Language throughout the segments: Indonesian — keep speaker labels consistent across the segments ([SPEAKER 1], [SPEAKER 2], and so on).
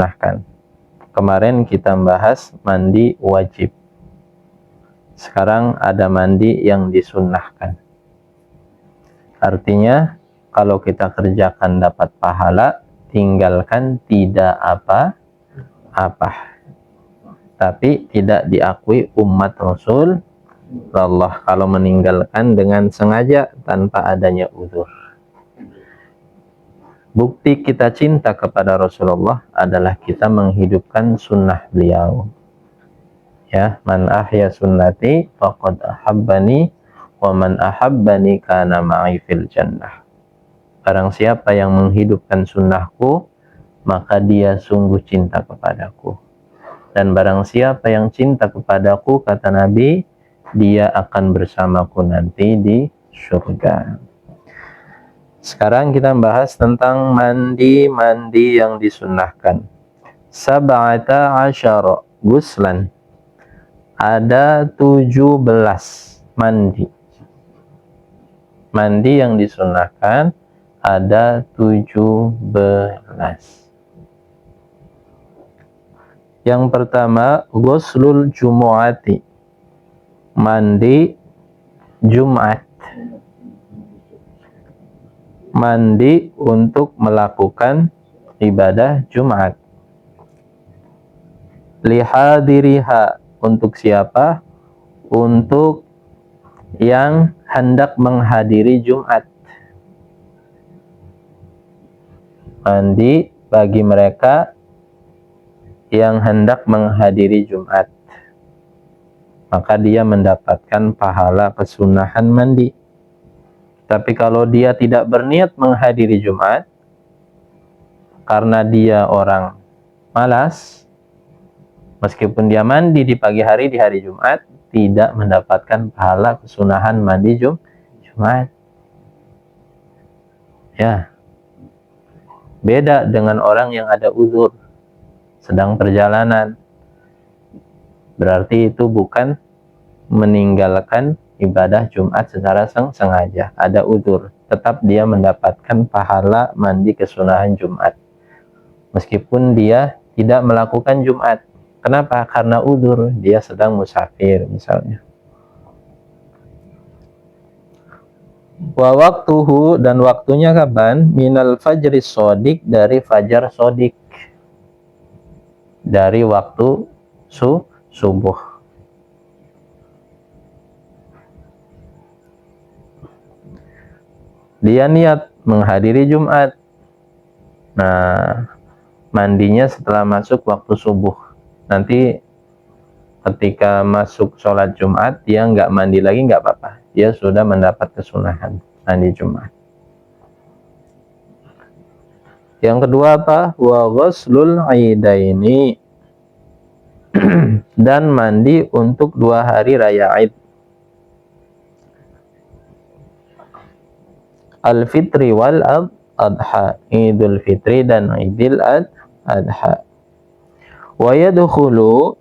[SPEAKER 1] disunahkan. Kemarin kita bahas mandi wajib. Sekarang ada mandi yang disunnahkan. Artinya kalau kita kerjakan dapat pahala, tinggalkan tidak apa-apa. Tapi tidak diakui umat Rasul Allah kalau meninggalkan dengan sengaja tanpa adanya uzur. Bukti kita cinta kepada Rasulullah adalah kita menghidupkan sunnah beliau. Ya, man ahya sunnati faqad ahabbani wa man ahabbani kana ma'i fil jannah. Barang siapa yang menghidupkan sunnahku, maka dia sungguh cinta kepadaku. Dan barang siapa yang cinta kepadaku, kata Nabi, dia akan bersamaku nanti di surga. Sekarang kita bahas tentang mandi yang disunnahkan. Sab'ata asyara guslan. Ada 17 mandi. Mandi yang disunnahkan ada 17. Yang pertama, ghuslul jumu'ati. Mandi Jumat. Mandi untuk melakukan ibadah Jumat. Lihadiriha, untuk siapa? Untuk yang hendak menghadiri Jumat. Mandi bagi mereka yang hendak menghadiri Jumat, maka dia mendapatkan pahala kesunahan mandi. Tapi kalau dia tidak berniat menghadiri Jumat, karena dia orang malas, meskipun dia mandi di pagi hari di hari Jumat, tidak mendapatkan pahala kesunahan mandi Jumat. Ya, beda dengan orang yang ada uzur, sedang perjalanan. Berarti itu bukan meninggalkan ibadah Jumat secara sengaja, ada uzur, tetap dia mendapatkan pahala mandi kesunahan Jumat meskipun dia tidak melakukan Jumat. Kenapa? Karena uzur, dia sedang musafir misalnya. Wa waktuhu, dan waktunya kapan? Minal fajri sodik, dari fajar sodik, dari waktu subuh. Dia niat menghadiri Jumat. Nah, mandinya setelah masuk waktu subuh. Nanti ketika masuk sholat Jumat, dia nggak mandi lagi, nggak apa-apa. Dia sudah mendapat kesunahan mandi Jumat. Yang kedua apa? Wa ghuslul aidaini. Dan mandi untuk 2 hari raya Id. Al-Fitri wal Adha, Idul Fitri dan Idul Adha. Wa yadkhulu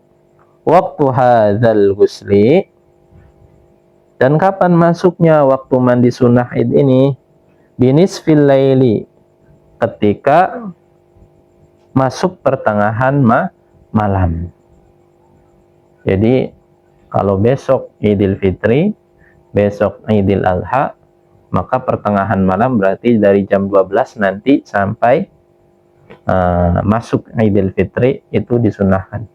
[SPEAKER 1] waktu hadzal ghusli, dan kapan masuknya waktu mandi sunnah Id ini? Binisfil laili, ketika masuk pertengahan malam. Jadi kalau besok Idul Fitri, besok Idul Adha, maka pertengahan malam berarti dari jam 12 nanti sampai masuk Idul Fitri itu disunahkan.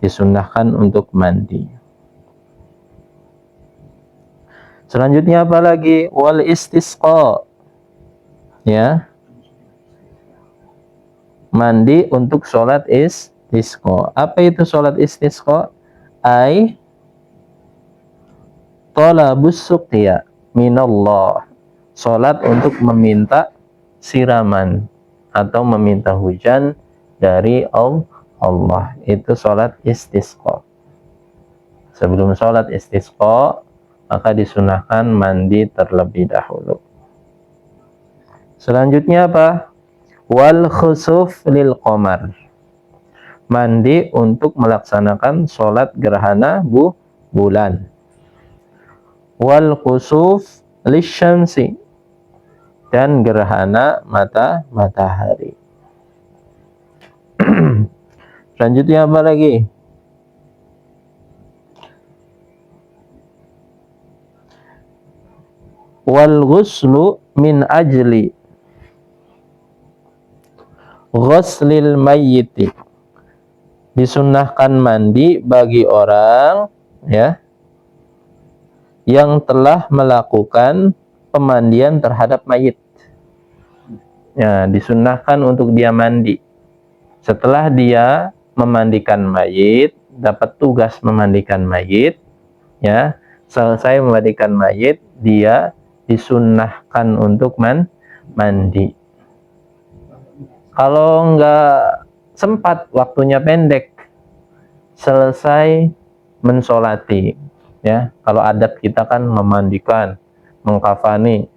[SPEAKER 1] Disunahkan untuk mandi. Selanjutnya apa lagi? Wal istisqa. Ya. Mandi untuk sholat istisqa. Apa itu sholat istisqa? Ai talabus suqya minallah, sholat untuk meminta siraman atau meminta hujan dari Allah. Itu sholat istisqa. Sebelum sholat istisqa, maka disunahkan mandi terlebih dahulu. Selanjutnya apa? Wal khusuf lil qamar. Mandi untuk melaksanakan sholat gerhana bulan. Wal khusuf lisyamsi, dan gerhana matahari. Selanjutnya apa lagi? Wal ghuslu min ajli ghuslil mayyiti. Disunnahkan mandi bagi orang ya yang telah melakukan pemandian terhadap mayit. Ya, disunnahkan untuk dia mandi. Setelah dia memandikan mayit, dapat tugas memandikan mayit, ya, selesai memandikan mayit, dia disunnahkan untuk mandi. Kalau enggak sempat, waktunya pendek, selesai mensolati, ya. Kalau adat kita kan memandikan, mengkafani,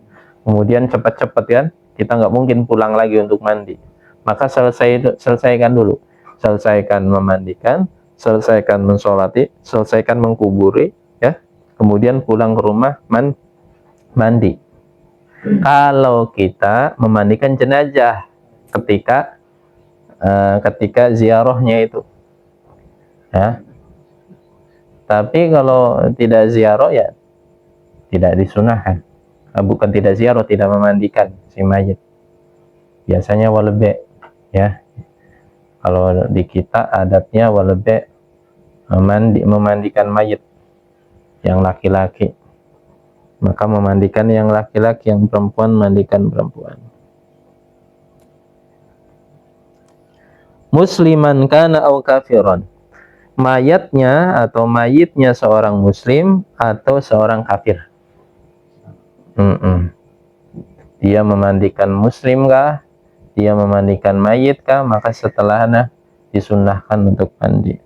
[SPEAKER 1] kemudian cepat-cepat kan, kita nggak mungkin pulang lagi untuk mandi. Maka selesaikan dulu, selesaikan memandikan, selesaikan mensolati, selesaikan mengkuburi, ya. Kemudian pulang ke rumah mandi. Kalau kita memandikan jenazah ketika ziarahnya itu, ya. Tapi kalau tidak ziarah ya tidak disunahkan. Bukan tidak ziarah, tidak memandikan si mayit. Biasanya walebe, ya. Kalau di kita adatnya walebe memandikan mayit yang laki-laki. Maka memandikan yang laki-laki, yang perempuan mandikan perempuan. Musliman kana au kafiron. Mayatnya atau mayitnya seorang muslim atau seorang kafir. Dia memandikan muslim kah? Dia memandikan mayit kah? Maka setelahnya disunnahkan untuk mandi.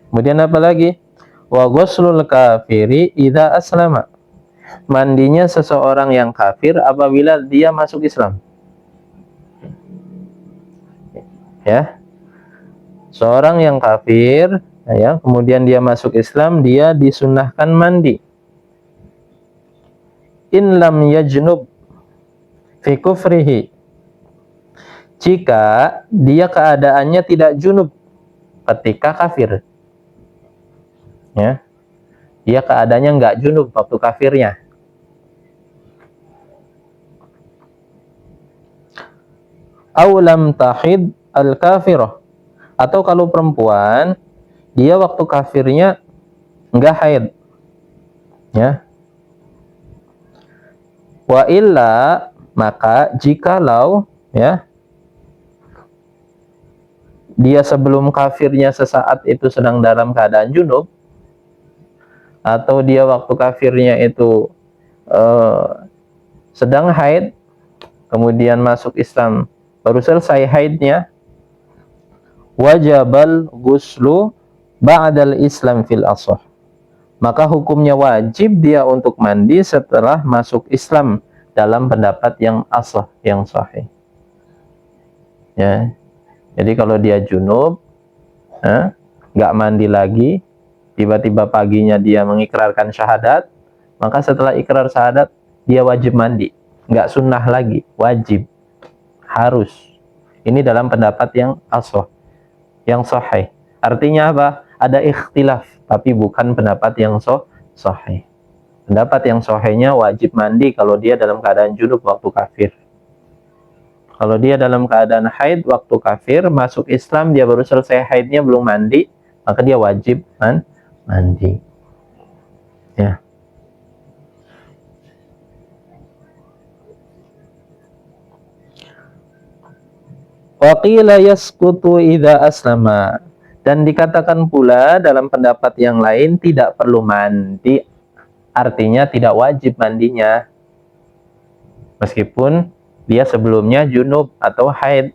[SPEAKER 1] Kemudian apa lagi? Wa ghuslul kafiri idza aslama. Mandinya seseorang yang kafir apabila dia masuk Islam. Ya. Seorang yang kafir, ya, kemudian dia masuk Islam, dia disunnahkan mandi. In lam yajnub fi kufrihi. Jika dia keadaannya tidak junub ketika kafir, ya, dia keadaannya nggak junub waktu kafirnya. Aw lam tahid al kafirah. Atau kalau perempuan, dia waktu kafirnya nggak haid, ya. Wa illa, maka jikalau, ya, dia sebelum kafirnya sesaat itu sedang dalam keadaan junub, atau dia waktu kafirnya itu sedang haid, kemudian masuk Islam baru selesai haidnya, wajabal ghuslu ba'dal Islam fil ashah. Maka hukumnya wajib dia untuk mandi setelah masuk Islam dalam pendapat yang ashah, yang sahih. Ya. Jadi kalau dia junub, nggak mandi lagi, tiba-tiba paginya dia mengikrarkan syahadat, maka setelah ikrar syahadat dia wajib mandi, nggak sunnah lagi, wajib, harus. Ini dalam pendapat yang ashah, yang sahih. Artinya apa? Ada ikhtilaf, tapi bukan pendapat yang sahih. Pendapat yang sahihnya wajib mandi kalau dia dalam keadaan junub waktu kafir. Kalau dia dalam keadaan haid waktu kafir, masuk Islam dia baru selesai haidnya belum mandi, maka dia wajib mandi. Ya. Wa qila yasqutu idza aslama. Dan dikatakan pula dalam pendapat yang lain tidak perlu mandi, artinya tidak wajib mandinya. Meskipun dia sebelumnya junub atau haid.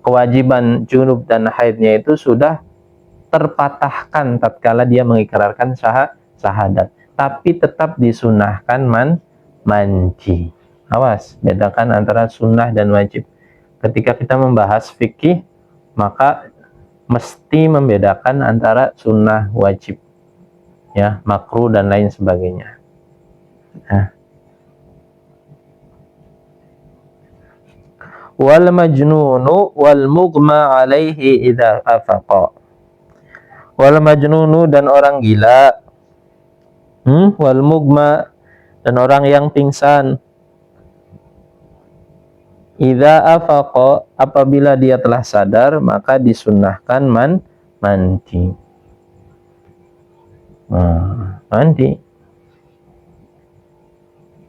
[SPEAKER 1] Kewajiban junub dan haidnya itu sudah terpatahkan tatkala dia mengikrarkan syahadat. Tapi tetap disunahkan mandi. Awas, bedakan antara sunnah dan wajib. Ketika kita membahas fikih, maka mesti membedakan antara sunnah, wajib, ya, makruh dan lain sebagainya. Nah. wal majnunu wal mughma alaihi idza afaqa. Wal majnunu dan orang gila, wal mughma dan orang yang pingsan, idza afaqa apabila dia telah sadar maka disunnahkan mandi. Mandi.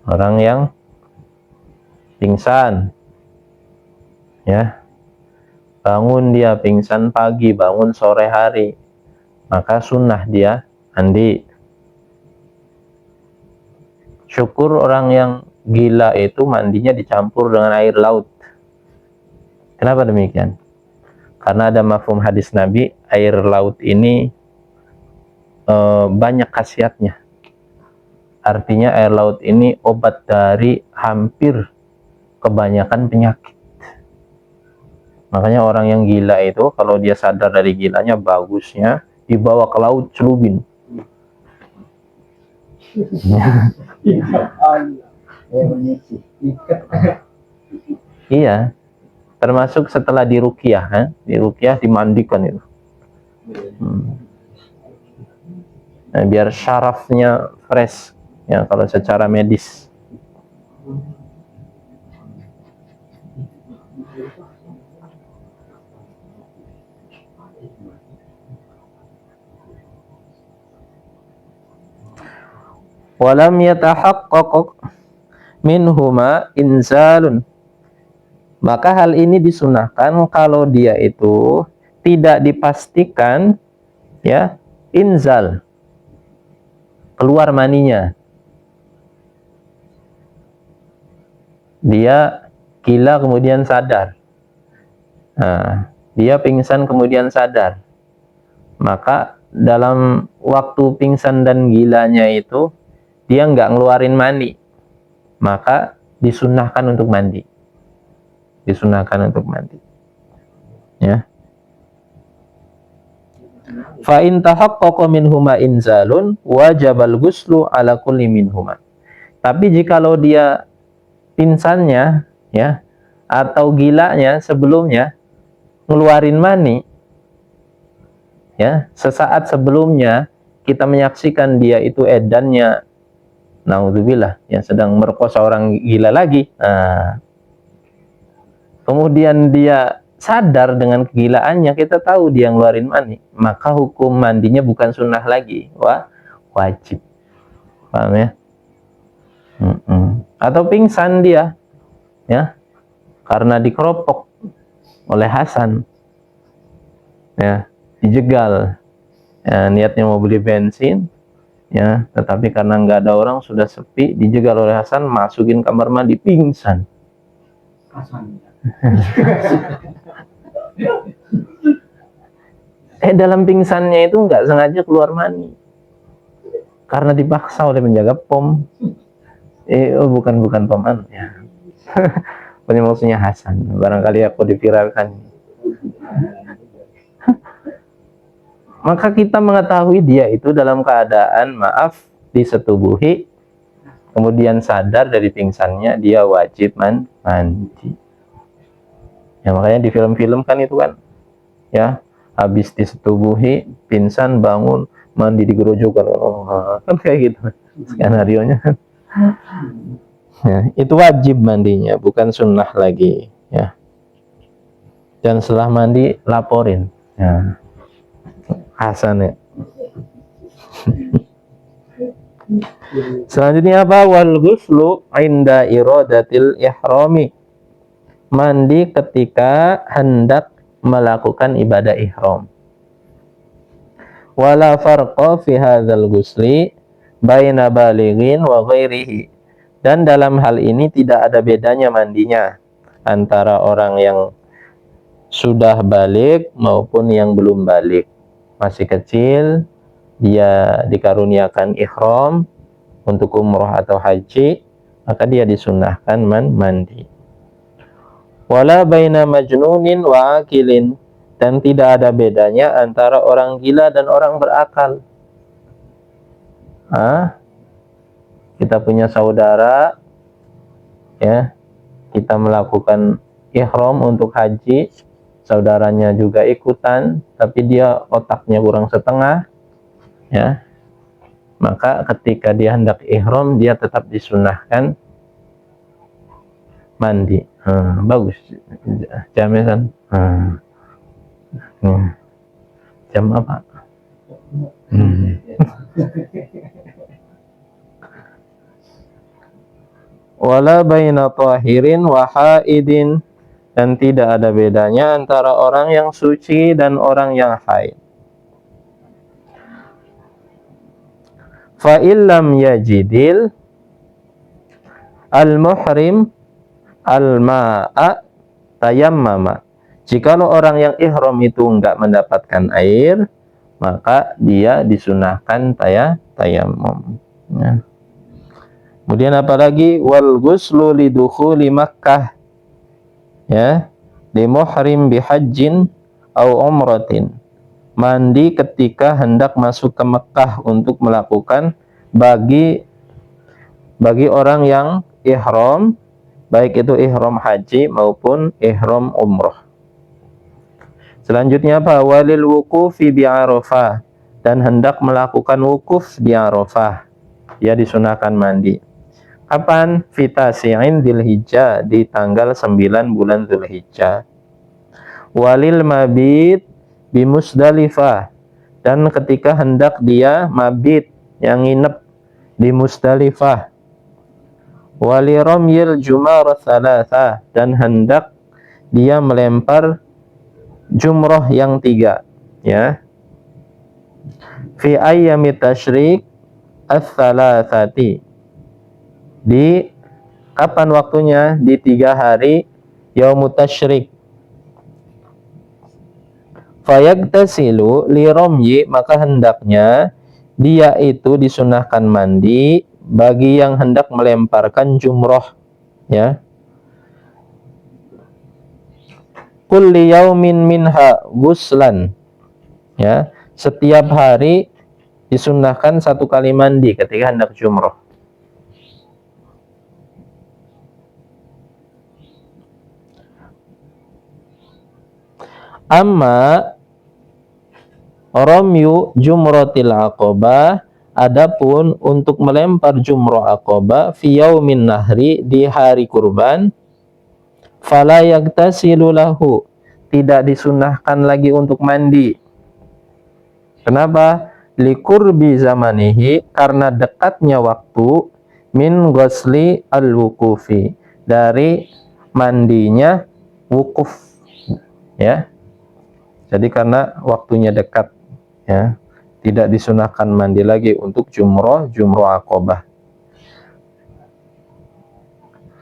[SPEAKER 1] Orang yang pingsan, ya, bangun dia pingsan pagi, bangun sore hari, maka sunnah dia mandi. Syukur orang yang gila itu mandinya dicampur dengan air laut. Kenapa demikian? Karena ada mafhum hadis Nabi, air laut ini banyak khasiatnya. Artinya air laut ini obat dari hampir kebanyakan penyakit. Makanya orang yang gila itu kalau dia sadar dari gilanya, bagusnya dibawa ke laut celubin. Iya, termasuk setelah diruqyah, diruqyah dimandikan itu. Nah, biar syarafnya fresh, ya, kalau secara medis. Walam yatahaqqaq minhuma inzalun. Maka hal ini disunahkan kalau dia itu tidak dipastikan, ya, inzal, keluar maninya. Dia gila kemudian sadar. Nah, dia pingsan kemudian sadar. Maka dalam waktu pingsan dan gilanya itu dia nggak ngeluarin mani, maka disunahkan untuk mandi. Disunahkan untuk mandi. Ya. Fa in tahaqqaqa minhuma inzalun wajabal ghuslu ala kulli minhuma. Tapi jikalau dia pingsannya, ya, atau gilanya sebelumnya ngeluarin mani, ya, sesaat sebelumnya kita menyaksikan dia itu edannya, naudzubillah, yang sedang merkosa orang gila lagi. Nah, kemudian dia sadar dengan kegilaannya, kita tahu dia ngeluarin mani, maka hukum mandinya bukan sunnah lagi, wajib. Paham ya? Atau pingsan dia, ya, karena dikeropok oleh Hasan, ya, dijegal, ya, niatnya mau beli bensin, ya, tetapi karena nggak ada orang, sudah sepi, dijegal oleh Hasan, masukin kamar mandi, pingsan. Dalam pingsannya itu nggak sengaja keluar mani karena dipaksa oleh penjaga pom. Bukan pom, ya. Maksudnya Hasan, barangkali aku diviralkan. Maka kita mengetahui dia itu dalam keadaan, maaf, disetubuhi, kemudian sadar dari pingsannya, dia wajib mandi. Ya, makanya di film-film kan itu kan, ya, habis disetubuhi, pingsan, bangun, mandi di gerojokan, kan kayak gitu skenarionya. Ya, itu wajib mandinya, bukan sunnah lagi, ya. Dan setelah mandi laporin, ya, Hasan, ya. Selanjutnya apa? Wal ghuslu inda iradatil ihrami. Mandi ketika hendak melakukan ibadah ihram. Wala farqa fi hadzal ghusli baina balighin wa ghairihi. Dan dalam hal ini tidak ada bedanya mandinya antara orang yang sudah balik maupun yang belum balik. Masih kecil, dia dikaruniakan ihram untuk umroh atau haji, maka dia disunnahkan mandi. Wala baina majnunin wa akilin. Dan tidak ada bedanya antara orang gila dan orang berakal. Kita punya saudara, ya, kita melakukan ihram untuk haji, saudaranya juga ikutan, tapi dia otaknya kurang setengah, ya, maka ketika dia hendak ihram dia tetap disunahkan mandi. Bagus jamnya kan. Jam apa? Wala baina tahirin wa haidin, dan tidak ada bedanya antara orang yang suci dan orang yang haid. Fa illam yajidil al-muhrim al-ma'a tayammama. Jikalau orang yang ihram itu enggak mendapatkan air, maka dia disunahkan tayammum. Ya. Kemudian apalagi wal ghuslu lidukhuli Makkah, ya, li muhrim bihajjin au umratin. Mandi ketika hendak masuk ke Mekah untuk melakukan bagi orang yang ihram, baik itu ihram haji maupun ihram umrah. Selanjutnya apa? Walil wuqufi bi Arafah, dan hendak melakukan wukuf di Arafah, dia disunahkan mandi. Kapan? Fitasi'in Dzulhijjah, di tanggal 9 bulan Dzulhijjah. Walil mabit bi Musdalifah, dan ketika hendak dia mabit, yang nginep di Musdalifah. Wali ramyil jumar tsalatsa, dan hendak dia melempar jumroh yang 3, ya. Fi ayyamit tasyrik ats-tsalatsati, di kapan waktunya? Di 3 hari yaumut tasyrik. Fayagtasilu li ramyi, maka hendaknya dia itu disunahkan mandi bagi yang hendak melemparkan jumroh, ya. Kulli yaumin minha ghuslan, ya, setiap hari disunahkan 1 kali mandi ketika hendak jumroh. Amma ramyu jumratil aqabah, adapun untuk melempar jumroh aqabah fi yaumin nahri, di hari kurban, fala yagtasilu lahu, tidak disunahkan lagi untuk mandi. Kenapa? Liqurbi zamanihi, karena dekatnya waktu, min ghusli al-wuqufi, dari mandinya wukuf, ya. Jadi karena waktunya dekat, ya, tidak disunahkan mandi lagi untuk jumroh aqabah.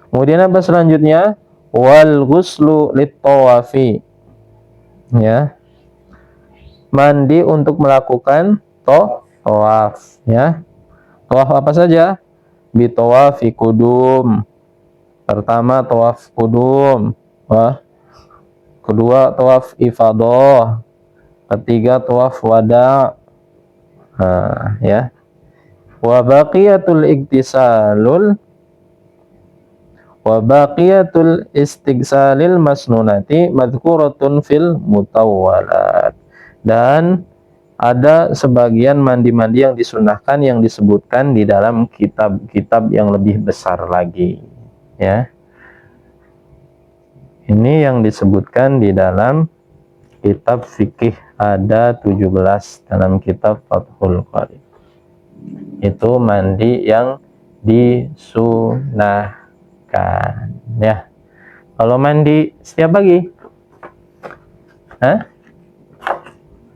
[SPEAKER 1] Kemudian apa selanjutnya? Wal ghuslu lit-tawafi, ya, mandi untuk melakukan tawaf, ya. Tawaf apa saja? Bi tawafi kudum. Pertama tawaf kudum, kedua tawaf ifadah, ketiga tawaf wada, ya. Wa baqiyatul istigsalil masnunati madhkuratun fil mutawwalat, dan ada sebagian mandi-mandi yang disunahkan yang disebutkan di dalam kitab-kitab yang lebih besar lagi, ya. Ini yang disebutkan di dalam kitab fikih, ada 17 dalam kitab Fathul Qarib. Itu mandi yang disunahkan, ya. Kalau mandi setiap pagi,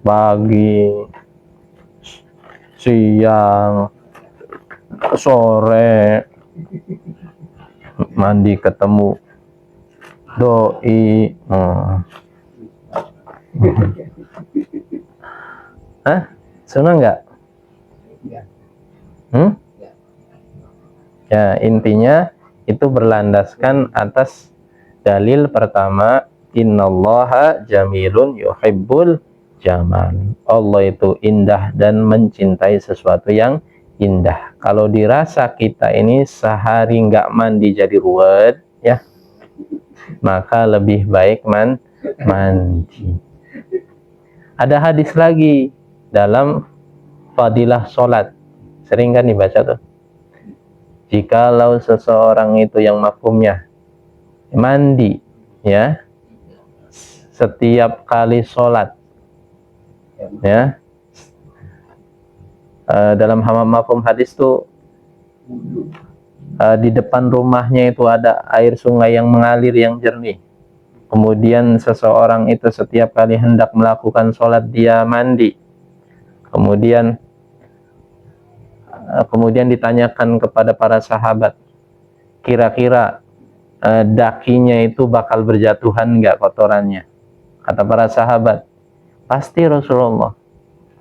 [SPEAKER 1] pagi, siang, sore, mandi ketemu doi, senang nggak? Ya, intinya itu berlandaskan atas dalil pertama, innallaha jamilun yuhibbul jamal. Allah itu indah dan mencintai sesuatu yang indah. Kalau dirasa kita ini sehari nggak mandi jadi ruwet, ya, maka lebih baik mandi. Ada hadis lagi dalam fadilah sholat, sering kan dibaca tuh. Jikalau seseorang itu yang mafhumnya mandi, ya, setiap kali sholat, ya, dalam mafhum hadis tuh di depan rumahnya itu ada air sungai yang mengalir yang jernih. Kemudian seseorang itu setiap kali hendak melakukan sholat dia mandi. Kemudian ditanyakan kepada para sahabat, kira-kira dakinya itu bakal berjatuhan nggak kotorannya? Kata para sahabat, pasti Rasulullah,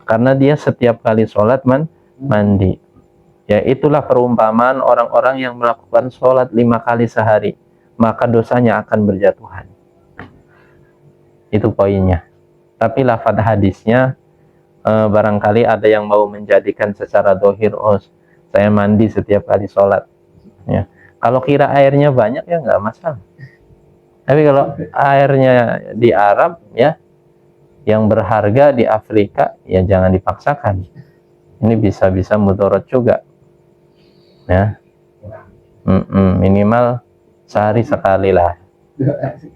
[SPEAKER 1] karena dia setiap kali sholat mandi. Ya, itulah perumpamaan orang-orang yang melakukan sholat 5 kali sehari, maka dosanya akan berjatuhan. Itu poinnya. Tapi lafadz hadisnya barangkali ada yang mau menjadikan secara dohir, oh saya mandi setiap kali sholat, ya. Kalau kira airnya banyak ya nggak masalah. Tapi kalau airnya di Arab, ya, yang berharga di Afrika, ya jangan dipaksakan. Ini bisa mudarat juga, ya. Minimal sehari sekali lah,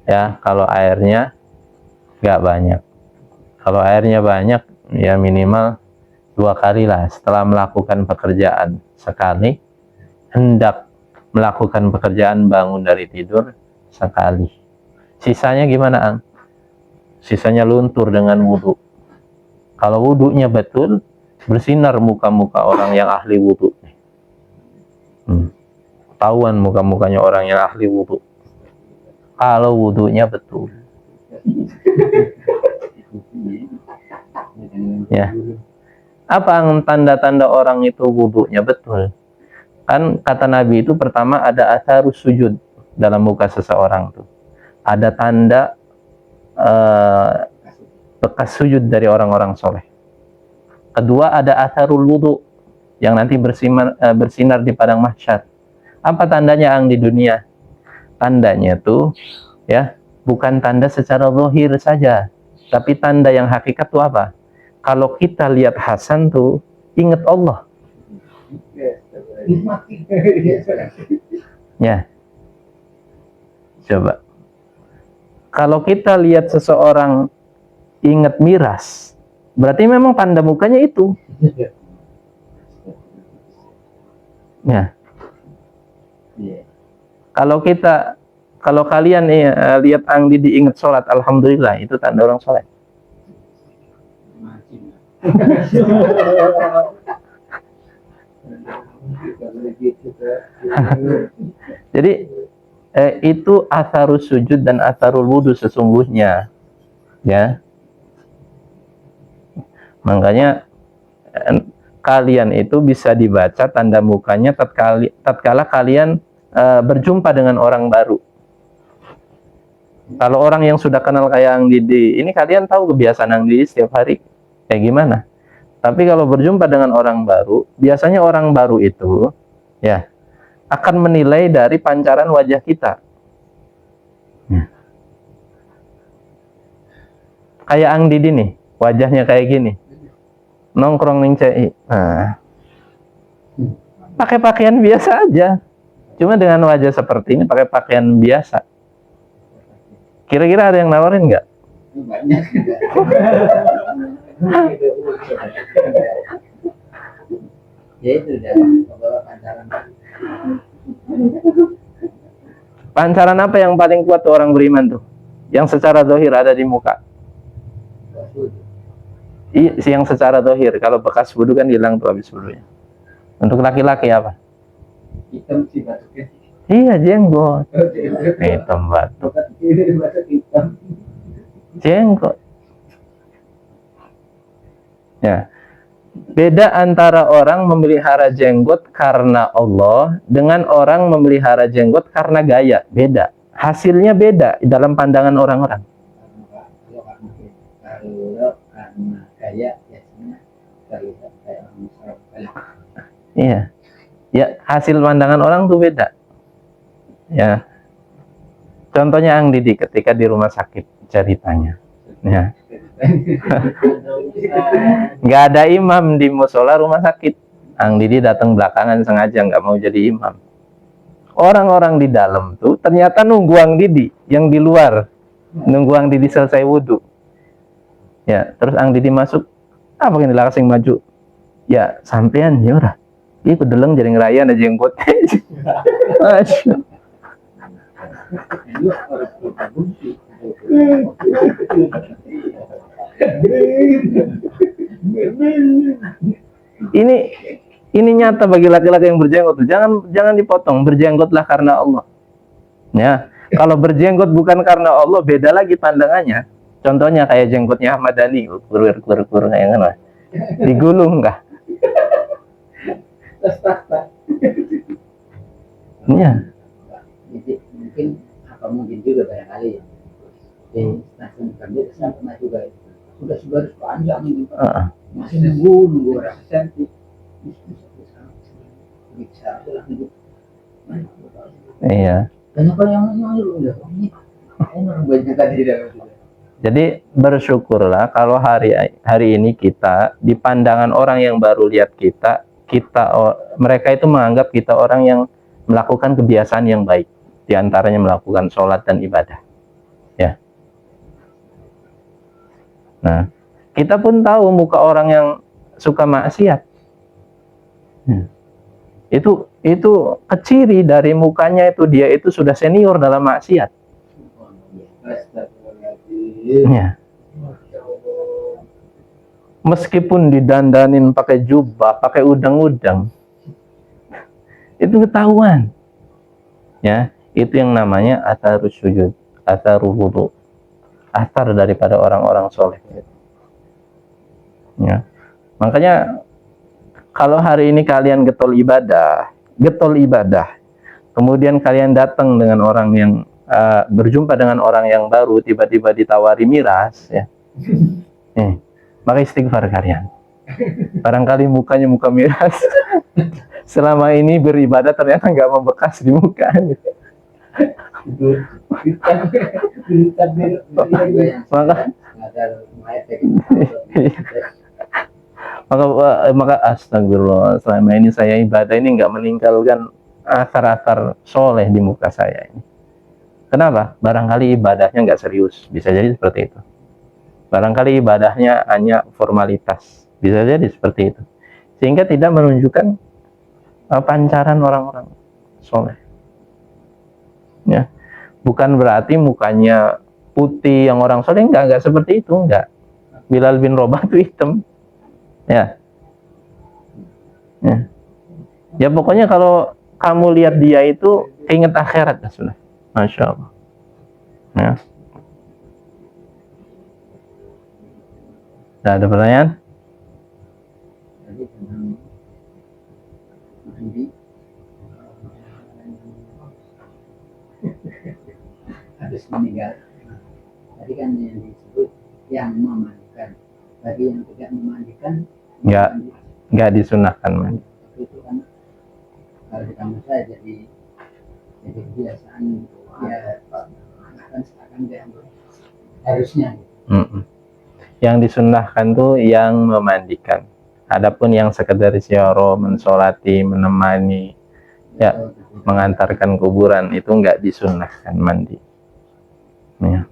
[SPEAKER 1] ya, kalau airnya nggak banyak. Kalau airnya banyak, ya minimal 2 kali lah setelah melakukan pekerjaan. Sekali hendak melakukan pekerjaan, bangun dari tidur, sekali. Sisanya gimana, Ang? Sisanya luntur dengan wudhu. Kalau wudhunya betul, bersinar muka-muka orang yang ahli wudhu. Ketahuan muka-mukanya orang yang ahli wudhu kalau wudhunya betul. Ya. Apa tanda-tanda orang itu wudhunya betul? Kan kata Nabi itu pertama ada atharus sujud dalam muka seseorang tuh. Ada tanda bekas sujud dari orang-orang soleh. Kedua ada atharul wudhu yang nanti bersinar di padang mahsyar. Apa tandanya, Ang, di dunia? Tandanya tuh, ya, bukan tanda secara zahir saja, tapi tanda yang hakikat tuh apa? Kalau kita lihat Hasan tuh, ingat Allah. Ya. Coba. Kalau kita lihat seseorang ingat miras, berarti memang tanda mukanya itu. Ya. Kalau kalian lihat Ang Didi ingat sholat, alhamdulillah, itu tanda orang sholat. Jadi itu atharus sujud dan atharul wudhu sesungguhnya, ya. Makanya kalian itu bisa dibaca tanda mukanya tatkala kalian berjumpa dengan orang baru. Kalau orang yang sudah kenal kayak Ang Didi, ini kalian tahu kebiasaan Ang Didi setiap hari kayak gimana. Tapi kalau berjumpa dengan orang baru, biasanya orang baru itu, ya, akan menilai dari pancaran wajah kita. Kayak Ang Didi nih, wajahnya kayak gini, nongkrong ning CI, pakai pakaian biasa aja, cuma dengan wajah seperti ini, pakai pakaian biasa. Kira-kira ada yang nawarin nggak? Banyak. Ya itu pancaran apa yang paling kuat tuh orang beriman tuh? Yang secara zahir ada di muka. Yang secara zahir, kalau bekas wudu kan hilang tuh habis wudunya. Untuk laki-laki apa? Hitam sih batuknya. Iya, jenggot. Hitam batuk. Jenggot. Ya. Beda antara orang memelihara jenggot karena Allah dengan orang memelihara jenggot karena gaya. Beda. Hasilnya beda dalam pandangan orang-orang. Kalau karena gaya biasanya terlihat kayak iya. Ya, hasil pandangan orang tuh beda. Ya. Contohnya Ang Didi ketika di rumah sakit ceritanya. Ya. Nggak ada imam di musola rumah sakit. Ang Didi datang belakangan sengaja nggak mau jadi imam. Orang-orang di dalam tuh ternyata nunggu Ang Didi yang di luar, nunggu Ang Didi selesai wudhu. Ya, terus Ang Didi masuk, apa yang dilakasing maju? Ya, sampean ya udah. Ih, kedeleng jadi ngerayan aja jenggot. Ini nyata bagi laki-laki yang berjenggot. Jangan dipotong. Berjenggotlah karena Allah. Ya, kalau berjenggot bukan karena Allah, beda lagi pandangannya. Contohnya kayak jenggotnya Ahmad Dhani, kur kayak kan, digulung kah? Ya.
[SPEAKER 2] Mungkin apa mungkin juga barangkali ya. Stasiun kami saya pernah juga sudah panjang ini. Masih nunggu orang cantik.
[SPEAKER 1] Iya.
[SPEAKER 2] Banyak yang udah banyak tadi.
[SPEAKER 1] Jadi bersyukurlah kalau hari ini kita di pandangan orang yang baru lihat kita mereka itu menganggap kita orang yang melakukan kebiasaan yang baik, diantaranya melakukan sholat dan ibadah. Ya. Nah, kita pun tahu muka orang yang suka maksiat. Itu keciri dari mukanya itu dia itu sudah senior dalam maksiat. Ya. Meskipun didandanin pakai jubah, pakai udang-udang, itu ketahuan. Ya, itu yang namanya atharus sujud, atharul wudu, athar daripada orang-orang soleh. Ya, makanya kalau hari ini kalian getol ibadah, kemudian kalian datang dengan orang yang berjumpa dengan orang yang baru, tiba-tiba ditawari miras, ya, maka istighfar kalian. Barangkali mukanya muka miras, selama ini beribadah ternyata nggak membekas di muka. Maka astagfirullah, selama ini saya ibadah ini nggak meninggalkan asar-asar soleh di muka saya ini. Kenapa? Barangkali ibadahnya nggak serius, bisa jadi seperti itu. Barangkali ibadahnya hanya formalitas, bisa jadi seperti itu, sehingga tidak menunjukkan pancaran orang-orang soleh. Ya, bukan berarti mukanya putih yang orang soleh, enggak seperti itu, enggak. Bilal bin Rabah itu hitam, ya. Ya pokoknya kalau kamu lihat dia itu ingat akhirat, ya sudah, masya Allah. Ya. Ada pertanyaan?
[SPEAKER 2] Habis meninggal. Tadi kan yang disebut yang memandikan. Bagi yang tidak memandikan,
[SPEAKER 1] nggak disunahkan mandi.
[SPEAKER 2] Itu kan kalau di kampus saya jadi kebiasaan ya akan seakan harusnya.
[SPEAKER 1] Yang disunahkan tuh yang memandikan. Adapun yang sekedar ziarah, mensolati, menemani, ya, mengantarkan kuburan itu nggak disunahkan mandi. Ya.